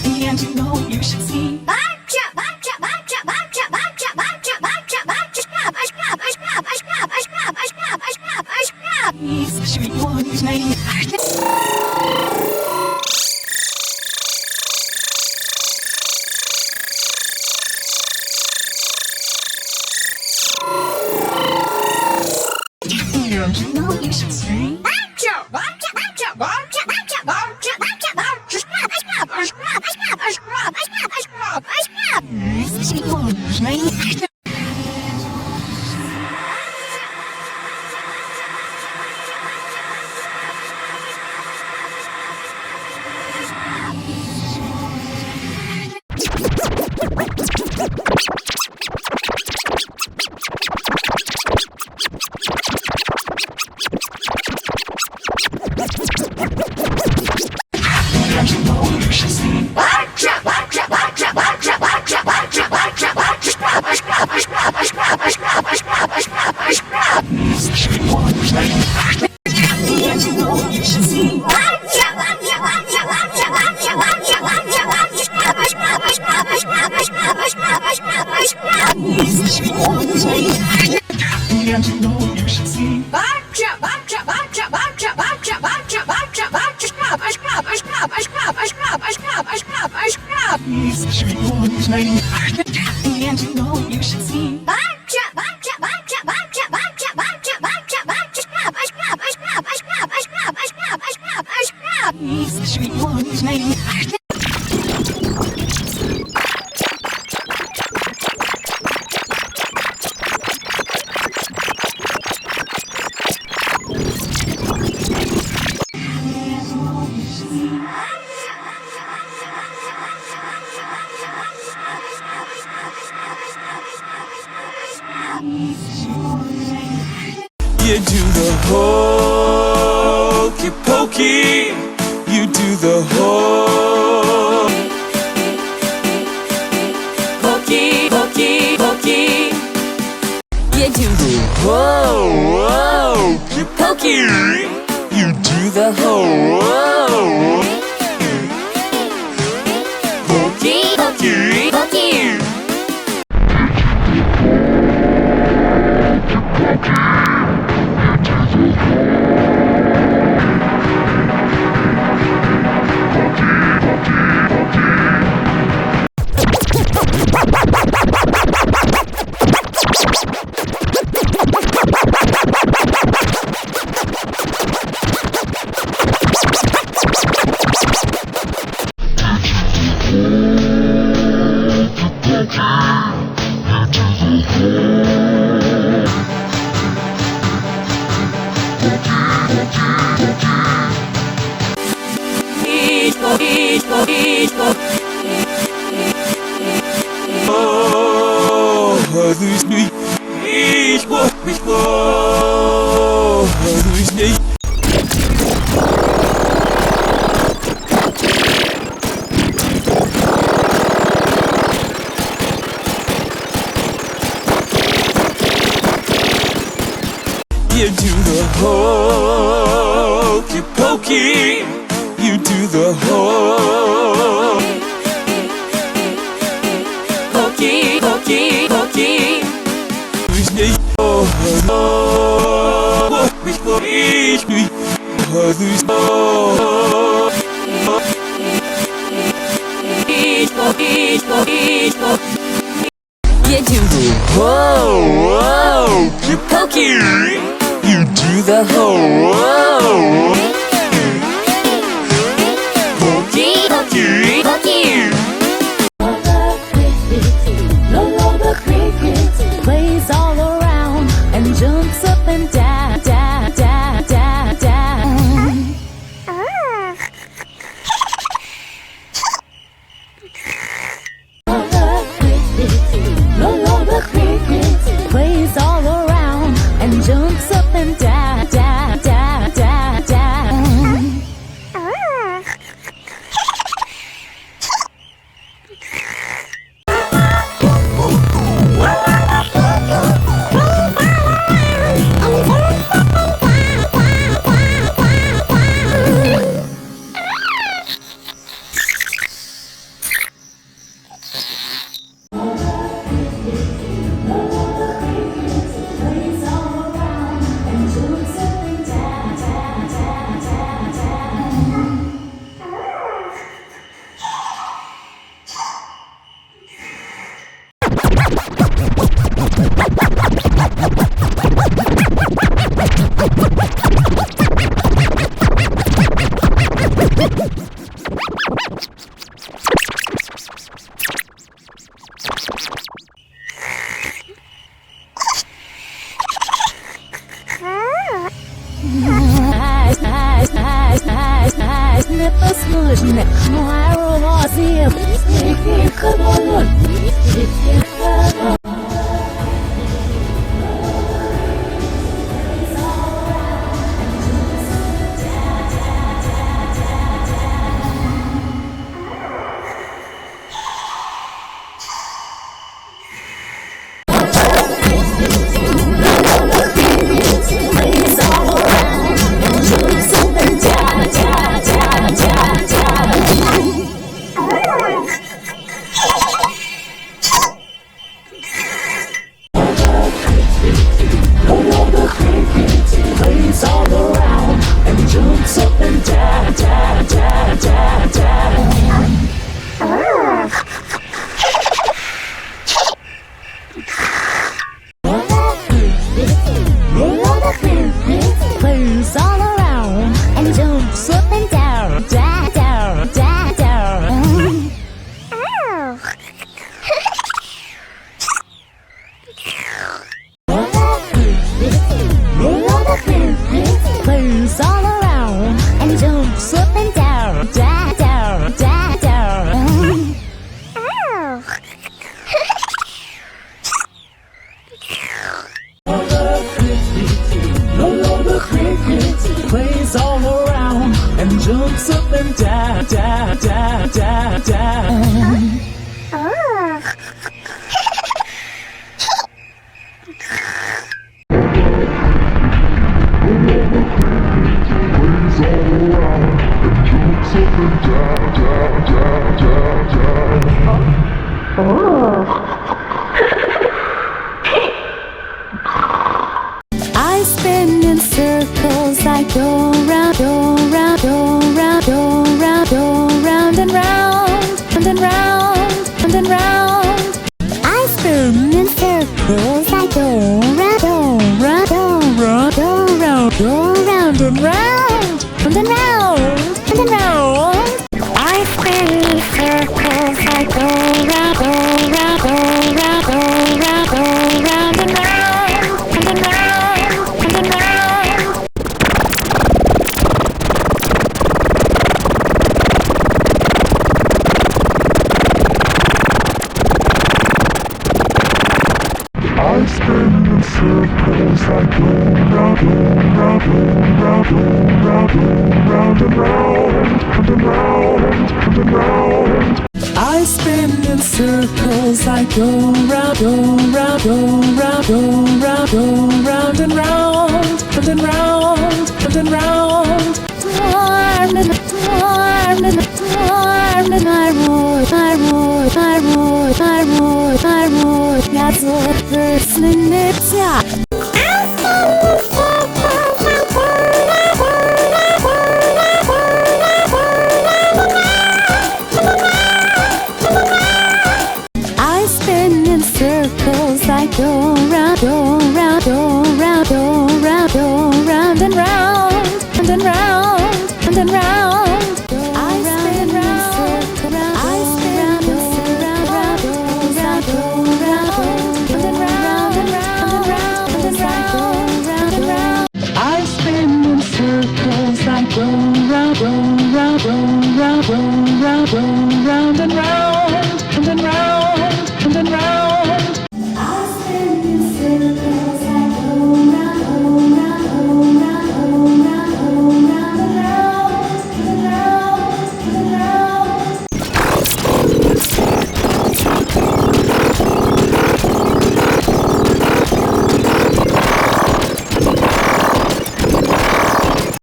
and you know you should see. Should be one's name. And you know you should sing. Should be one's name. And you know you should sing. Should be one's name. And you know you should sing. Should be one's name. And you know you should sing. Should be one's name. And you know you should sing. Should be one's name. You do the hokey pokey. You do the hokey pokey. You do the hokey pokey. You do the hokey pokey. Lose me. Ich wollte mich lose me. You do the hokey pokey. You do the hokey pokey. Lose me. You do the hokey pokey. You do the hokey pokey. The cricket plays all around and jumps up and down, down, down, down, down. The cricket plays all around and jumps up and down, down, down, down, down. I spin in circles, I go round, go round, go round, go round, go round and round, and round, and round. I spin in circles, I go round, go round, go round, go round, go round and round, and round, and round. I spin in circles, I go round, go round, go round, go round, go round and round, and round, and round. I spin in circles, I go round, go round, go round, go round, go round and round, and round, and round. I spin in circles, I go round, go round, go round, go round, go round and round, and round, and round. Warm and warm and warm and I roar, I roar, I roar, I roar, I roar. That's what first minutes, yeah. I spin in circles, I go round, go round, go round, go round, go round and round, and round, and round. I spin round, I spin round, go round, go round, and round, and round, and round, and round. I spin in circles, I go round, go round, go round, go round, go